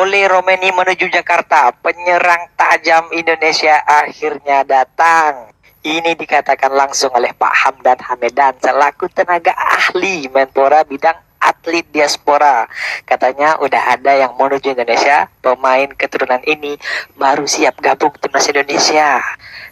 Ole Romeni menuju Jakarta, penyerang tajam Indonesia akhirnya datang. Ini dikatakan langsung oleh Pak Hamdan Hamedan selaku tenaga ahli Menpora bidang atlet diaspora. Katanya udah ada yang menuju Indonesia, pemain keturunan ini baru siap gabung timnas Indonesia.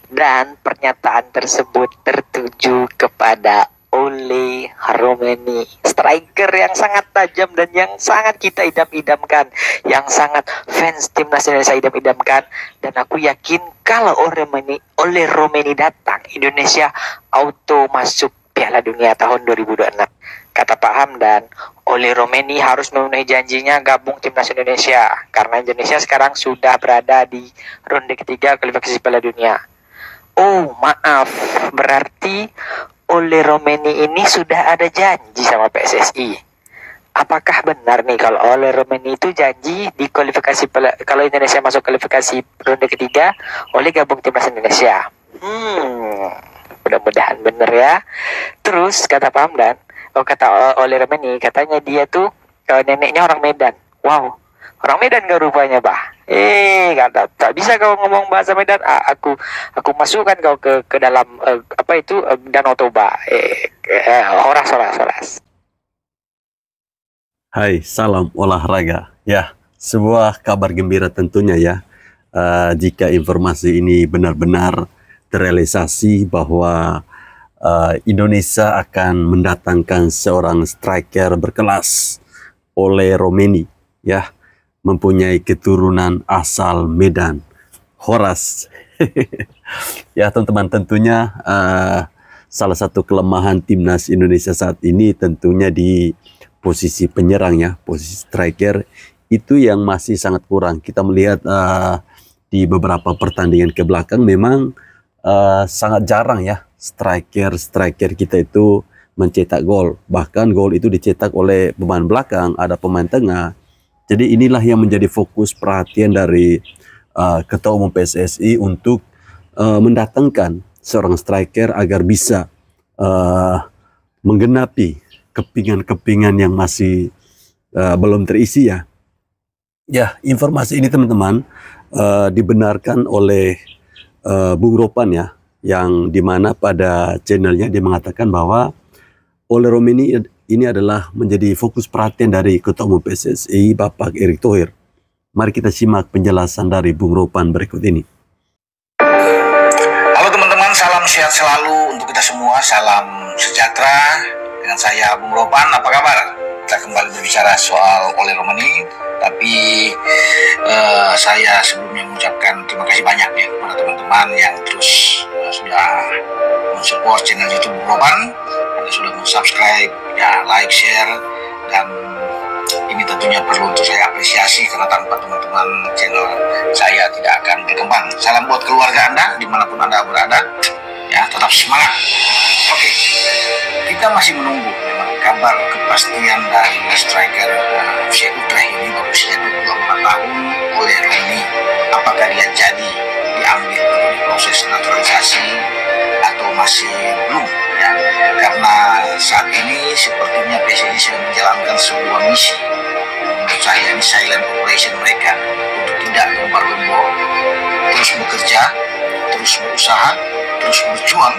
Dan pernyataan tersebut tertuju kepada Ole Romeni, striker yang sangat tajam dan yang sangat kita idam-idamkan, yang sangat fans timnas Indonesia idam-idamkan. Dan aku yakin kalau Ole Romeni datang, Indonesia auto masuk Piala Dunia tahun 2026. Kata Pak Hamdan, Ole Romeni harus memenuhi janjinya gabung timnas Indonesia karena Indonesia sekarang sudah berada di ronde ketiga kualifikasi Piala Dunia. Oh maaf, berarti Ole Romeni ini sudah ada janji sama PSSI. Apakah benar nih kalau Ole Romeni itu janji di kualifikasi kalau Indonesia masuk kualifikasi ronde ketiga, Ole gabung timnas Indonesia? Mudah-mudahan benar ya. Terus kata Pak Hamdan, kata Ole Romeni, katanya dia tuh neneknya orang Medan. Wow, orang Medan gak rupanya, Bah. Kata tak bisa kau ngomong bahasa Medan. Aku masukkan kau ke dalam Danau Toba. Horas. Hai, salam olahraga. Ya, sebuah kabar gembira tentunya ya. Jika informasi ini benar-benar terrealisasi bahwa Indonesia akan mendatangkan seorang striker berkelas, Ole Romeni, ya, mempunyai keturunan asal Medan, Horas. Ya teman-teman, tentunya salah satu kelemahan timnas Indonesia saat ini tentunya di posisi penyerang ya, posisi striker itu yang masih sangat kurang. Kita melihat di beberapa pertandingan ke belakang memang sangat jarang ya striker kita itu mencetak gol. Bahkan gol itu dicetak oleh pemain belakang, ada pemain tengah. Jadi inilah yang menjadi fokus perhatian dari Ketua Umum PSSI untuk mendatangkan seorang striker agar bisa menggenapi kepingan-kepingan yang masih belum terisi ya. Ya, informasi ini teman-teman dibenarkan oleh Bung Ropan ya, yang dimana pada channelnya dia mengatakan bahwa Ole Romeni ini adalah menjadi fokus perhatian dari Ketua Umum PSSI Bapak Erick Thohir. Mari kita simak penjelasan dari Bung Ropan berikut ini. Halo teman-teman, salam sehat selalu untuk kita semua, salam sejahtera. Dengan saya Bung Ropan, apa kabar? Kita kembali berbicara soal Ole Romeni, tapi saya sebelumnya mengucapkan terima kasih banyak ya kepada teman-teman yang terus sudah mensupport channel YouTube Bung Ropan, sudah subscribe, ya like, share, dan ini tentunya perlu untuk saya apresiasi karena tanpa teman-teman channel saya tidak akan berkembang. Salam buat keluarga Anda dimanapun Anda berada, ya tetap semangat. Oke, kita masih menunggu memang kabar kepastian dari striker FC Utrecht ini berusia 24 tahun Ole Romeni. Apakah dia jadi diambil untuk proses naturalisasi atau masih belum ya? Karena saat ini sepertinya PSSI sedang menjalankan sebuah misi, menurut saya ini silent operation mereka, untuk tidak gembar-gembor, terus bekerja, terus berusaha, terus berjuang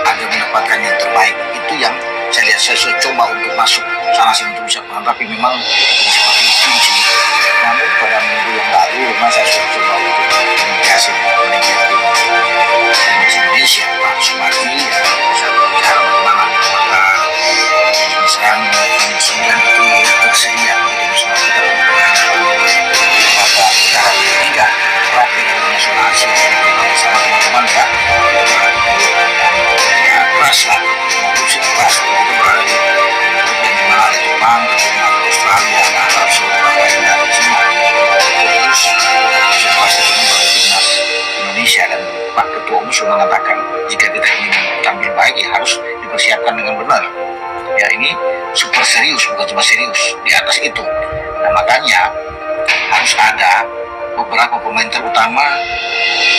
agar mendapatkan yang terbaik. Itu yang saya lihat. Saya coba untuk masuk sana sini untuk bisa paham, tapi memang seperti kunci. Namun pada minggu yang lalu memang saya coba untuk komunikasi dengan Indonesia, Pak Sumardi, bisa bicara bagaimana apakah misalnya sembilan itu tersedia untuk bersama kita pada cara ketiga rapid nasionalisasi sama teman-teman ya. Ya keras lah, maksudnya keras itu berada di mana ada Jepang, tentunya ada Australia, ada Arab Saudi, ada Cina. Terus situasi ini bagi timnas Indonesia, dan Pak Ketua Umum sudah mengatakan jika kita ingin tampil baik ya harus dipersiapkan dengan benar. Ya ini super serius, bukan cuma serius, di atas itu. Nah makanya harus ada beberapa pemain terutama.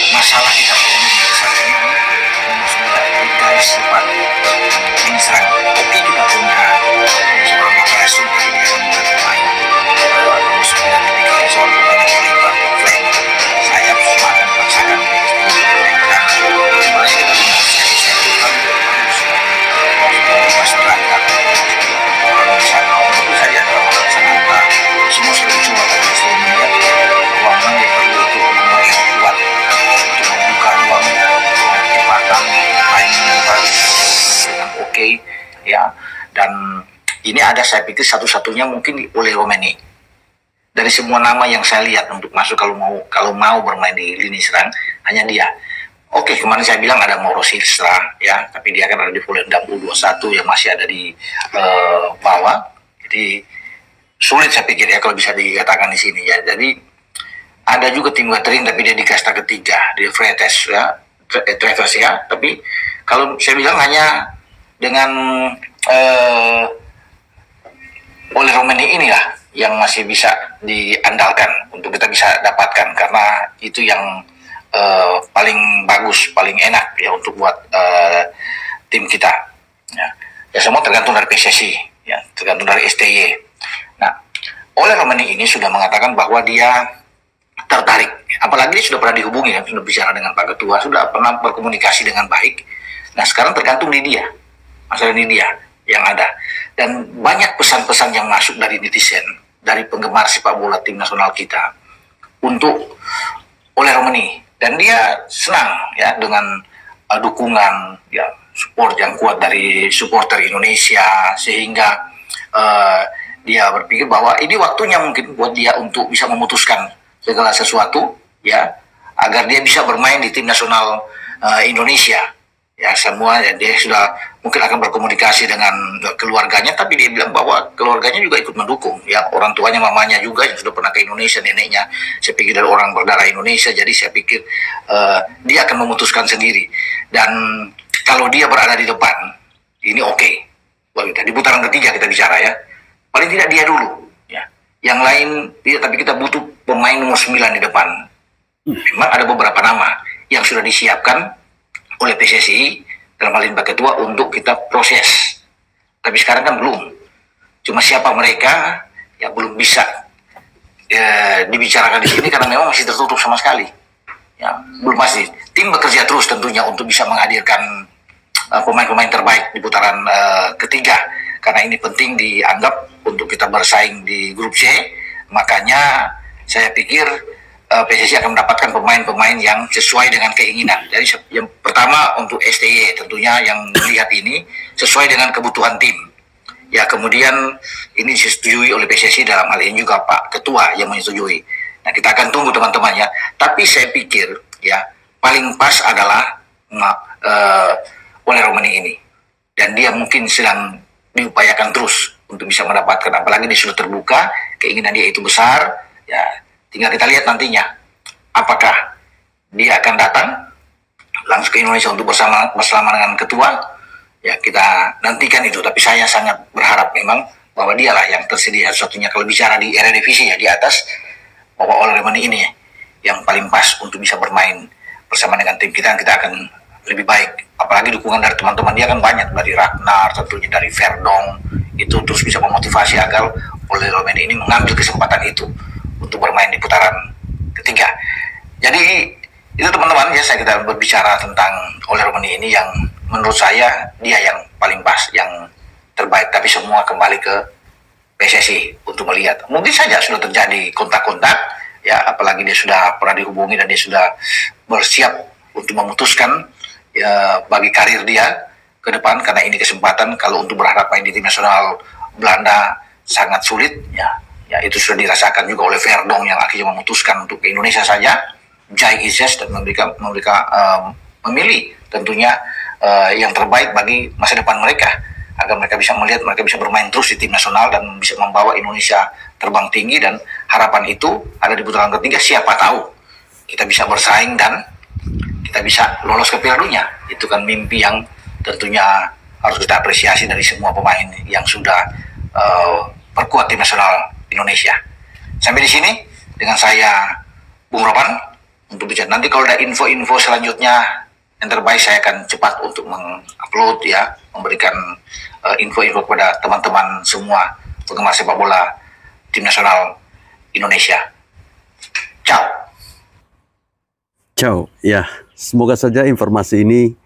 Masalah kita saat ini sudah di garis depan ini serang. Oke juga punya seorang masalah itu, tapi dia akan bermain sudah ketika soal ada, saya pikir satu-satunya mungkin oleh Romeni. Dari semua nama yang saya lihat untuk masuk kalau mau bermain di lini serang, hanya dia. Oke, kemarin saya bilang ada Mauro Silstra, ya, tapi dia kan ada di Volendam U21 yang masih ada di bawah. Jadi sulit saya pikir ya kalau bisa dikatakan di sini ya. Jadi ada juga tim veteran tapi dia di kasta ketiga di Fretes ya, Treves ya. Tapi kalau saya bilang hanya dengan oleh Romeni inilah yang masih bisa diandalkan untuk kita bisa dapatkan, karena itu yang paling bagus, paling enak ya untuk buat tim kita. Ya semua tergantung dari PSSI, ya tergantung dari STY. Nah, oleh Romeni ini sudah mengatakan bahwa dia tertarik, apalagi dia sudah pernah dihubungi, ya, sudah bicara dengan Pak Ketua, sudah pernah berkomunikasi dengan baik. Nah, sekarang tergantung di dia, masalah di dia yang ada. Dan banyak pesan-pesan yang masuk dari netizen, dari penggemar sepak bola tim nasional kita untuk oleh Romeni, dan dia senang ya dengan dukungan ya support yang kuat dari supporter Indonesia, sehingga dia berpikir bahwa ini waktunya mungkin buat dia untuk bisa memutuskan segala sesuatu ya agar dia bisa bermain di tim nasional Indonesia. Ya semua ya, dia sudah mungkin akan berkomunikasi dengan keluarganya, tapi dia bilang bahwa keluarganya juga ikut mendukung ya, orang tuanya, mamanya juga yang sudah pernah ke Indonesia, neneknya saya pikir dari orang berdarah Indonesia. Jadi saya pikir dia akan memutuskan sendiri, dan kalau dia berada di depan ini oke. Di putaran ketiga kita bicara ya, paling tidak dia dulu ya, yang lain tidak, tapi kita butuh pemain nomor 9 di depan. Memang ada beberapa nama yang sudah disiapkan oleh PSSI dalam hal ini Pak Ketua untuk kita proses, tapi sekarang kan belum. Cuma siapa mereka ya belum bisa dibicarakan di sini karena memang masih tertutup sama sekali. Ya belum pasti. Tim bekerja terus tentunya untuk bisa menghadirkan pemain-pemain terbaik di putaran ketiga, karena ini penting dianggap untuk kita bersaing di grup C. Makanya saya pikir PSSI akan mendapatkan pemain-pemain yang sesuai dengan keinginan. Jadi yang pertama untuk STY tentunya yang melihat ini sesuai dengan kebutuhan tim. Ya kemudian ini disetujui oleh PSSI, dalam hal ini juga Pak Ketua yang menyetujui. Nah kita akan tunggu teman-teman ya. Tapi saya pikir ya paling pas adalah oleh Romeni ini. Dan dia mungkin sedang diupayakan terus untuk bisa mendapatkan, apalagi dia sudah terbuka, keinginan dia itu besar ya. Tinggal kita lihat nantinya apakah dia akan datang langsung ke Indonesia untuk bersama dengan Ketua. Ya kita nantikan itu, tapi saya sangat berharap memang bahwa dialah yang tersedia satunya kalau bicara di Eredivisie ya, di atas, bahwa oleh Romeni ini yang paling pas untuk bisa bermain bersama dengan tim kita akan lebih baik. Apalagi dukungan dari teman-teman dia kan banyak, dari Ragnar, tentunya dari Verdong, itu terus bisa memotivasi agar oleh Romeni ini mengambil kesempatan itu untuk bermain di putaran ketiga. Jadi itu teman-teman ya, saya kita berbicara tentang oleh Romeni ini yang menurut saya dia yang paling pas, yang terbaik. Tapi semua kembali ke PSSI untuk melihat. Mungkin saja sudah terjadi kontak-kontak ya, apalagi dia sudah pernah dihubungi dan dia sudah bersiap untuk memutuskan ya bagi karir dia ke depan, karena ini kesempatan. Kalau untuk berharap main di tim nasional Belanda sangat sulit ya. Ya itu sudah dirasakan juga oleh Verdong yang akhirnya memutuskan untuk ke Indonesia saja, Jai Ises, dan mereka memilih tentunya yang terbaik bagi masa depan mereka, agar mereka bisa melihat mereka bisa bermain terus di tim nasional dan bisa membawa Indonesia terbang tinggi. Dan harapan itu ada di putaran ketiga, siapa tahu kita bisa bersaing dan kita bisa lolos ke Piala Dunia. Itu kan mimpi yang tentunya harus kita apresiasi dari semua pemain yang sudah perkuat tim nasional Indonesia. Sampai di sini dengan saya Bung Ropan untuk bicara. Nanti kalau ada info-info selanjutnya yang terbaik, saya akan cepat untuk mengupload ya, memberikan info-info kepada teman-teman semua penggemar sepak bola tim nasional Indonesia. Ciao. Ciao. Ya, semoga saja informasi ini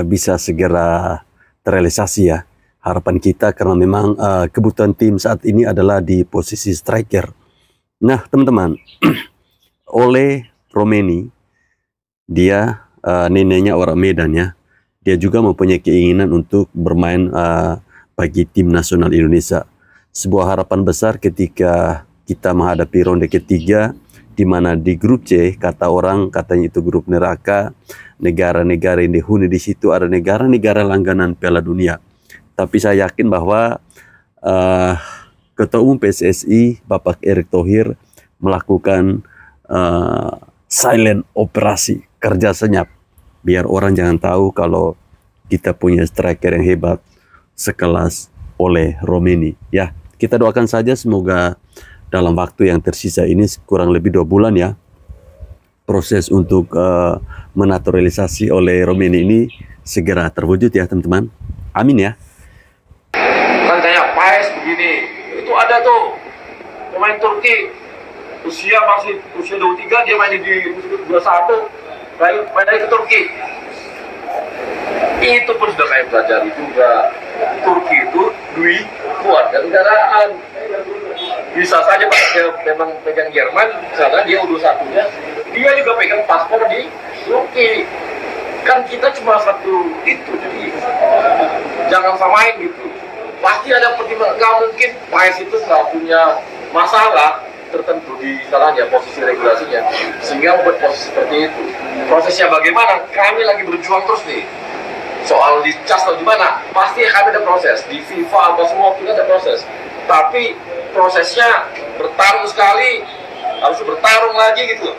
bisa segera terrealisasi ya. Harapan kita, karena memang kebutuhan tim saat ini adalah di posisi striker. Nah teman-teman, oleh Romeni, dia neneknya orang Medan ya, dia juga mempunyai keinginan untuk bermain bagi tim nasional Indonesia. Sebuah harapan besar ketika kita menghadapi ronde ketiga, di mana di grup C, kata orang katanya itu grup neraka, negara-negara yang dihuni di situ ada negara-negara langganan Piala Dunia. Tapi saya yakin bahwa Ketua Umum PSSI Bapak Erick Thohir melakukan silent operasi, kerja senyap, biar orang jangan tahu kalau kita punya striker yang hebat sekelas oleh Romeni. Ya, kita doakan saja semoga dalam waktu yang tersisa ini kurang lebih 2 bulan ya, proses untuk menaturalisasi oleh Romeni ini segera terwujud ya teman-teman. Amin ya. Kan kayak Paes begini, itu ada tuh pemain Turki usia 23, dia main di 21, main ke Turki. Itu pun sudah kayak pelajari juga. Turki itu duit kuat dan negaraan. Bisa saja Pak dia memang pegang Jerman, misalnya dia U21-nya, dia juga pegang paspor di Turki. Kan kita cuma satu itu, jadi jangan samain gitu. Pasti ada pertimbangan, nggak mungkin Paes itu nggak punya masalah tertentu di salahnya posisi regulasinya sehingga membuat posisi seperti itu. Prosesnya bagaimana? Kami lagi berjuang terus nih soal di CAS atau gimana, pasti kami ada proses di FIFA apa semua kita ada proses, tapi prosesnya bertarung sekali, harus bertarung lagi gitu.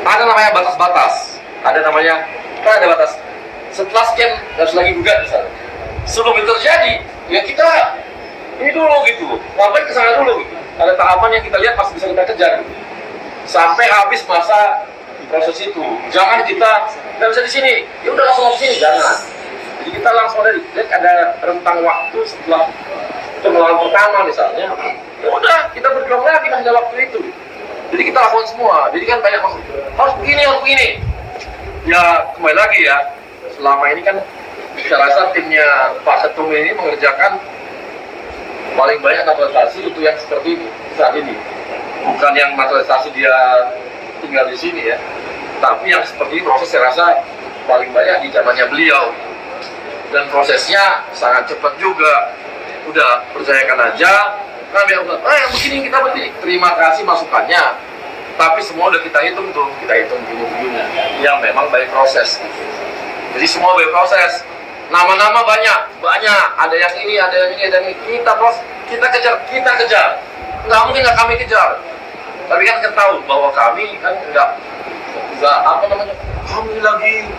Ada namanya batas-batas, ada namanya kan ada batas. Setelah sekian harus lagi gugat misalnya, sebelum itu terjadi ya kita ini dulu gitu, ngapain kesana dulu gitu. Ada tahapan yang kita lihat masih bisa kita kejar gitu. Sampai habis masa proses itu. Jangan kita nggak bisa di sini, ya udah langsung ke sini, jangan. Jadi kita langsung lihat ada rentang waktu setelah pengalaman pertama misalnya, ya udah kita berjuang lagi pada waktu itu. Jadi kita lakukan semua. Jadi kan banyak maksud harus begini, harus begini. Ya kembali lagi ya, selama ini kan saya rasa timnya Pak Ketum ini mengerjakan paling banyak naturalisasi untuk yang seperti ini saat ini. Bukan yang naturalisasi dia tinggal di sini ya, tapi yang seperti ini proses saya rasa paling banyak di zamannya beliau, dan prosesnya sangat cepat juga. Udah percayakan aja, kan yang begini kita begini, terima kasih masukannya, tapi semua udah kita hitung tuh, kita hitung begini-begini yang memang baik proses. Jadi semua baik proses, nama-nama banyak, ada yang ini, ada yang ini, ada yang ini, kita kejar, nggak mungkin nggak kami kejar. Tapi kan kita tahu bahwa kami kan nggak apa namanya, kami lagi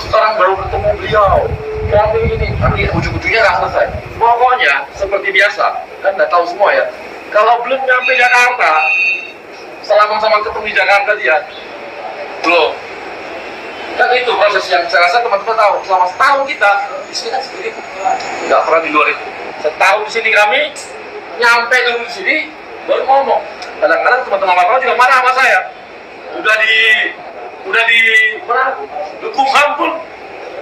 sekarang baru bertemu beliau, kami ini, nanti ujung-ujungnya nggak selesai. Pokoknya seperti biasa, kan nggak tahu semua ya. Kalau belum nyampe Jakarta, selama-sama ketemu di Jakarta dia, belum. Kan itu proses yang saya rasa teman-teman tahu. Selama setahun kita di sini kan seperti itu, nggak pernah di luar itu. Setahun di sini kami, nyampe dulu di sini, baru ngomong. Kadang-kadang teman-teman lapangan juga marah sama saya. Udah di mana? Dukungan pun.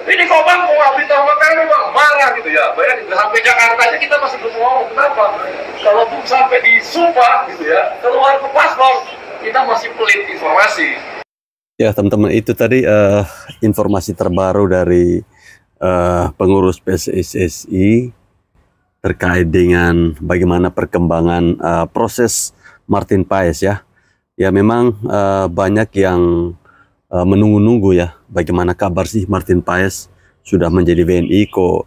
Ini kok bang, mau ngambil sama kami bang, marah gitu ya. Bayangin sampai Jakarta aja kita masih belum ngomong. Kenapa? Kalau belum sampai di Sumpah gitu ya, keluar ke paspor, kita masih pelit informasi. Ya teman-teman, itu tadi informasi terbaru dari pengurus PSSI terkait dengan bagaimana perkembangan proses Martin Paes ya. Ya memang banyak yang menunggu-nunggu ya bagaimana kabar sih Martin Paes sudah menjadi WNI kok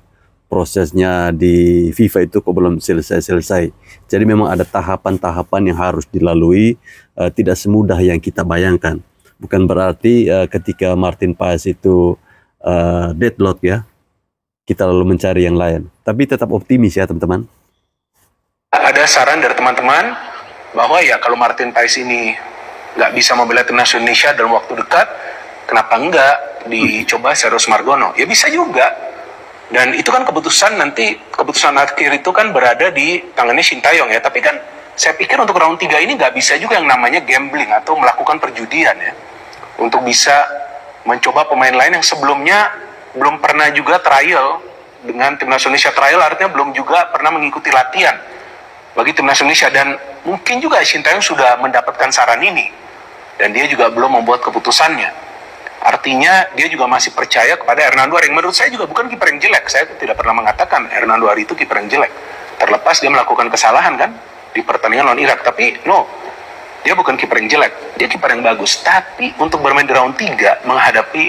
prosesnya di FIFA itu kok belum selesai-selesai. Jadi memang ada tahapan-tahapan yang harus dilalui, tidak semudah yang kita bayangkan. Bukan berarti ketika Martin Paes itu deadlock ya, kita lalu mencari yang lain. Tapi tetap optimis ya teman-teman. Ada saran dari teman-teman bahwa ya kalau Martin Paes ini nggak bisa membela timnas Indonesia dalam waktu dekat, kenapa enggak dicoba Seros Margono? Ya bisa juga. Dan itu kan keputusan akhir itu kan berada di tangannya Sintayong ya. Tapi kan saya pikir untuk round 3 ini nggak bisa juga yang namanya gambling atau melakukan perjudian ya. Untuk bisa mencoba pemain lain yang sebelumnya belum pernah juga trial dengan timnas Indonesia. Trial artinya belum juga pernah mengikuti latihan bagi timnas Indonesia. Dan mungkin juga Sintayong sudah mendapatkan saran ini dan dia juga belum membuat keputusannya. Artinya dia juga masih percaya kepada Hernando Ari. Menurut saya juga bukan kiper yang jelek. Saya tidak pernah mengatakan Hernando Ari itu kiper yang jelek. Terlepas dia melakukan kesalahan kan di pertandingan lawan Irak. Tapi no, dia bukan kiper yang jelek. Dia kiper yang bagus. Tapi untuk bermain di round 3 menghadapi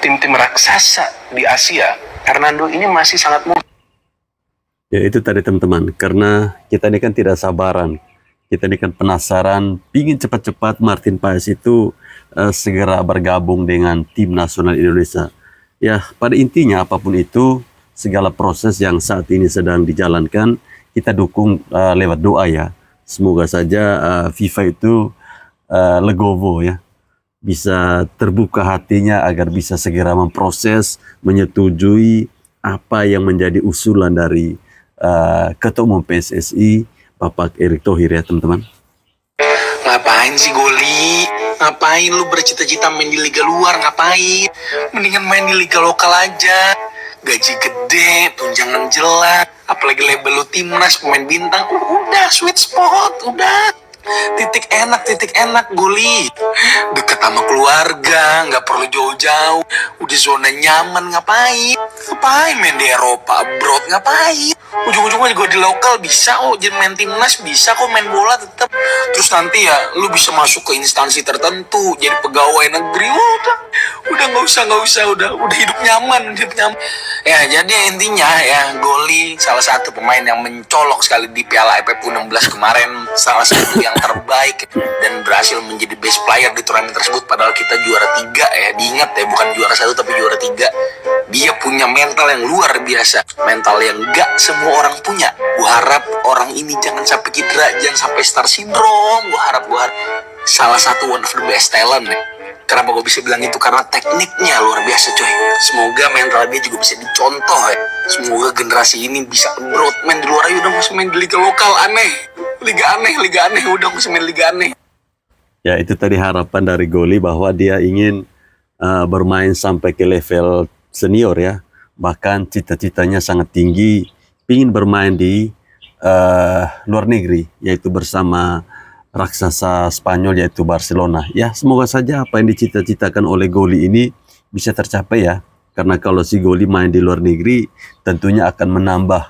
tim-tim raksasa di Asia, Hernando ini masih sangat muda. Ya itu tadi teman-teman, karena kita ini kan tidak sabaran, kita ini kan penasaran, pingin cepat-cepat Martin Paes itu segera bergabung dengan tim nasional Indonesia. Ya pada intinya apapun itu, segala proses yang saat ini sedang dijalankan, kita dukung lewat doa ya. Semoga saja FIFA itu legowo ya, bisa terbuka hatinya agar bisa segera memproses, menyetujui apa yang menjadi usulan dari Ketua Umum PSSI Bapak Erick Thohir ya teman-teman. Ngapain sih Goli? Ngapain lu bercita-cita main di liga luar? Ngapain? Mendingan main di liga lokal aja. Gaji gede, tunjangan jelas, apalagi label lu timnas, pemain bintang. Udah sweet spot, udah. Titik enak Goli. Deket sama keluarga, nggak perlu jauh-jauh, udah zona nyaman. Ngapain main di Eropa, abroad? Ngapain? Ujung-ujungnya juga di lokal bisa kok, jadi main timnas bisa kok, main bola tetap. Terus nanti ya lu bisa masuk ke instansi tertentu, jadi pegawai negeri. Udah nggak usah, udah hidup nyaman. Ya jadi intinya ya, Goli salah satu pemain yang mencolok sekali di Piala AFF U16 kemarin, salah satu yang terbaik dan berhasil menjadi best player di turnamen tersebut. Padahal kita juara 3 ya, diingat ya, bukan juara 1 tapi juara 3. Dia punya mental yang luar biasa, mental yang gak semua orang punya. Gua harap orang ini jangan sampai cedera, jangan sampai star syndrome. Gua harap salah satu one of the best talent ya. Kenapa gue bisa bilang itu? Karena tekniknya luar biasa coy. Semoga mental dia juga bisa dicontoh ya. Semoga generasi ini bisa abroad, main di luar aja. Udah gak main di liga lokal, aneh. Liga aneh, udah gak main liga aneh. Ya itu tadi harapan dari Goli bahwa dia ingin bermain sampai ke level senior ya. Bahkan cita-citanya sangat tinggi, ingin bermain di luar negeri, yaitu bersama raksasa Spanyol yaitu Barcelona. Ya semoga saja apa yang dicita-citakan oleh Goli ini bisa tercapai ya. Karena kalau si Goli main di luar negeri tentunya akan menambah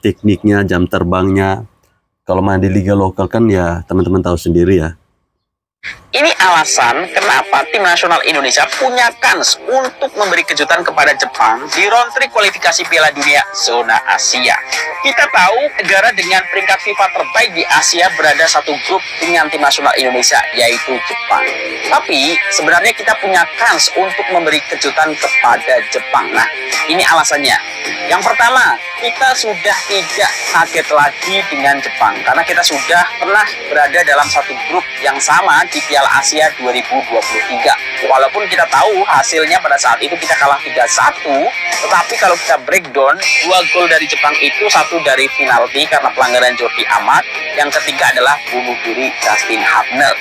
tekniknya, jam terbangnya. Kalau main di liga lokal kan ya teman-teman tahu sendiri ya. Ini alasan kenapa tim nasional Indonesia punya kans untuk memberi kejutan kepada Jepang di round 3 kualifikasi Piala Dunia zona Asia. Kita tahu negara dengan peringkat FIFA terbaik di Asia berada satu grup dengan tim nasional Indonesia, yaitu Jepang. Tapi sebenarnya kita punya kans untuk memberi kejutan kepada Jepang. Nah, ini alasannya. Yang pertama, kita sudah tidak kaget lagi dengan Jepang karena kita sudah pernah berada dalam satu grup yang sama di Piala Asia 2023. Walaupun kita tahu hasilnya pada saat itu kita kalah 3-1, tetapi kalau kita breakdown, 2 gol dari Jepang itu, 1 dari penalti karena pelanggaran Jordi Amat, yang ketiga adalah bunuh diri Justin Hubner.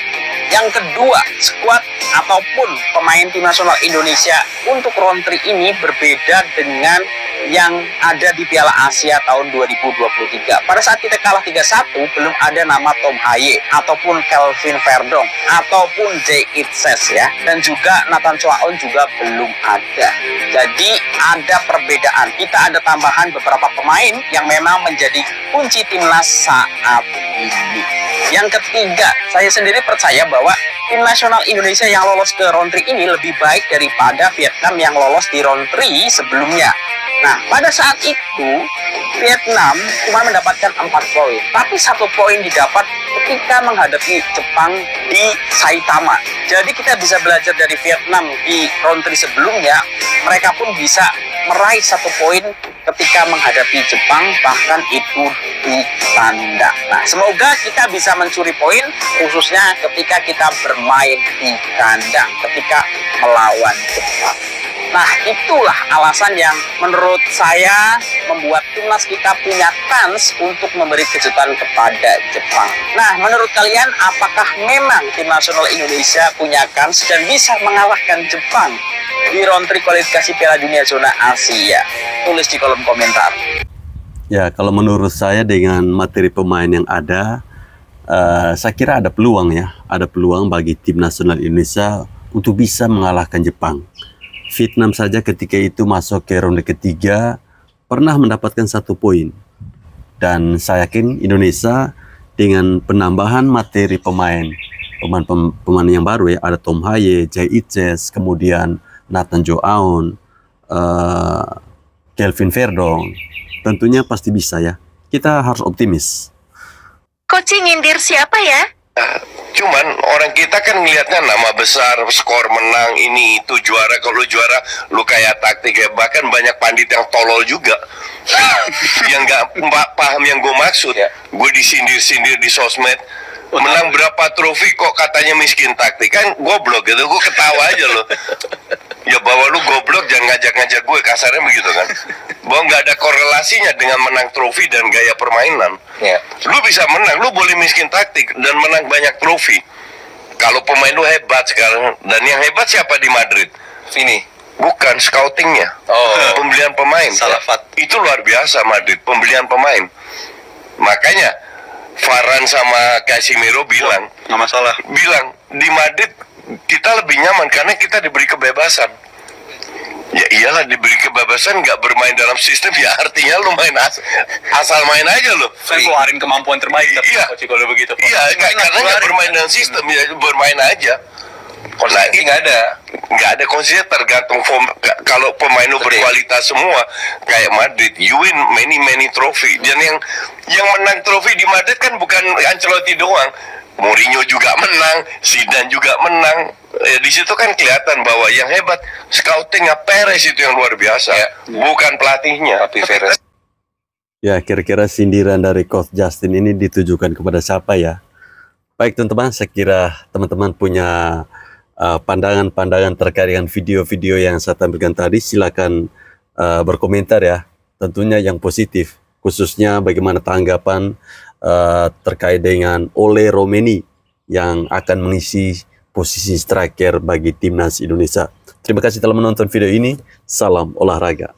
Yang kedua, skuad ataupun pemain tim nasional Indonesia untuk round 3 ini berbeda dengan yang ada di Piala Asia tahun 2023. Pada saat kita kalah 3-1, belum ada nama Tom Haye ataupun Kelvin Verdong ataupun Jay Itses ya, dan juga Nathan Choaon juga belum ada. Jadi ada perbedaan. Kita ada tambahan beberapa pemain yang memang menjadi kunci timnas saat ini. Yang ketiga, saya sendiri percaya bahwa tim nasional Indonesia yang lolos ke round 3 ini lebih baik daripada Vietnam yang lolos di round 3 sebelumnya. Nah, pada saat itu Vietnam cuma mendapatkan 4 poin, tapi 1 poin didapat ketika menghadapi Jepang di Saitama. Jadi kita bisa belajar dari Vietnam di round 3 sebelumnya, mereka pun bisa meraih 1 poin ketika menghadapi Jepang, bahkan itu di tandang. Nah, semoga kita bisa mencuri poin, khususnya ketika kita bermain di kandang, ketika melawan Jepang. Nah, itulah alasan yang menurut saya membuat timnas kita punya kans untuk memberi kejutan kepada Jepang. Nah, menurut kalian apakah memang tim nasional Indonesia punya kans dan bisa mengalahkan Jepang di round 3 kualifikasi Piala Dunia zona Asia? Tulis di kolom komentar. Ya, kalau menurut saya dengan materi pemain yang ada, saya kira ada peluang ya. Ada peluang bagi tim nasional Indonesia untuk bisa mengalahkan Jepang. Vietnam saja ketika itu masuk ke ronde ketiga pernah mendapatkan 1 poin. Dan saya yakin Indonesia dengan penambahan materi pemain yang baru ya, ada Tom Haye, Jay Iches, kemudian Nathan Jo Aon, Kelvin Verdong, tentunya pasti bisa ya. Kita harus optimis. Coach nyindir siapa ya? Cuman orang kita kan ngelihatnya nama besar, skor menang, ini itu juara. Kalau juara lu kayak taktik ya, bahkan banyak pandit yang tolol juga yang nggak paham yang gue maksud. Gue disindir-sindir di sosmed, menang berapa trofi kok katanya miskin taktik. Kan goblok gitu, gue ketawa aja loh. Ya bahwa lu goblok, jangan ngajak-ngajak gue, kasarnya begitu kan. Bahwa nggak ada korelasinya dengan menang trofi dan gaya permainan. Lu bisa menang, lu boleh miskin taktik dan menang banyak trofi kalau pemain lu hebat sekarang. Dan yang hebat siapa di Madrid? Vini? Bukan, scoutingnya. Pembelian pemain. Salafat. Itu luar biasa Madrid, pembelian pemain. Makanya Varane sama Casemiro bilang, nggak masalah, bilang di Madrid kita lebih nyaman karena kita diberi kebebasan. Ya iyalah, diberi kebebasan, nggak bermain dalam sistem, ya artinya lu main asal main aja lo. Saya keluarin kemampuan terbaik. Iya, kalau begitu. Iya, karena nggak bermain dalam sistem, ya bermain aja. Nah, ini nggak ada konsisten, tergantung form. Kalau pemain lu berkualitas semua kayak Madrid, you win many trophy. Dan yang menang trofi di Madrid kan bukan Ancelotti doang, Mourinho juga menang, Zidane juga menang. Di situ kan kelihatan bahwa yang hebat scoutingnya Perez itu yang luar biasa, bukan pelatihnya. Tapi Perez. Ya, kira-kira sindiran dari Coach Justin ini ditujukan kepada siapa ya? Baik teman-teman, saya kira teman-teman punya pandangan-pandangan terkait dengan video-video yang saya tampilkan tadi. Silakan berkomentar ya, tentunya yang positif, khususnya bagaimana tanggapan terkait dengan Ole Romeni yang akan mengisi posisi striker bagi timnas Indonesia. Terima kasih telah menonton video ini. Salam olahraga.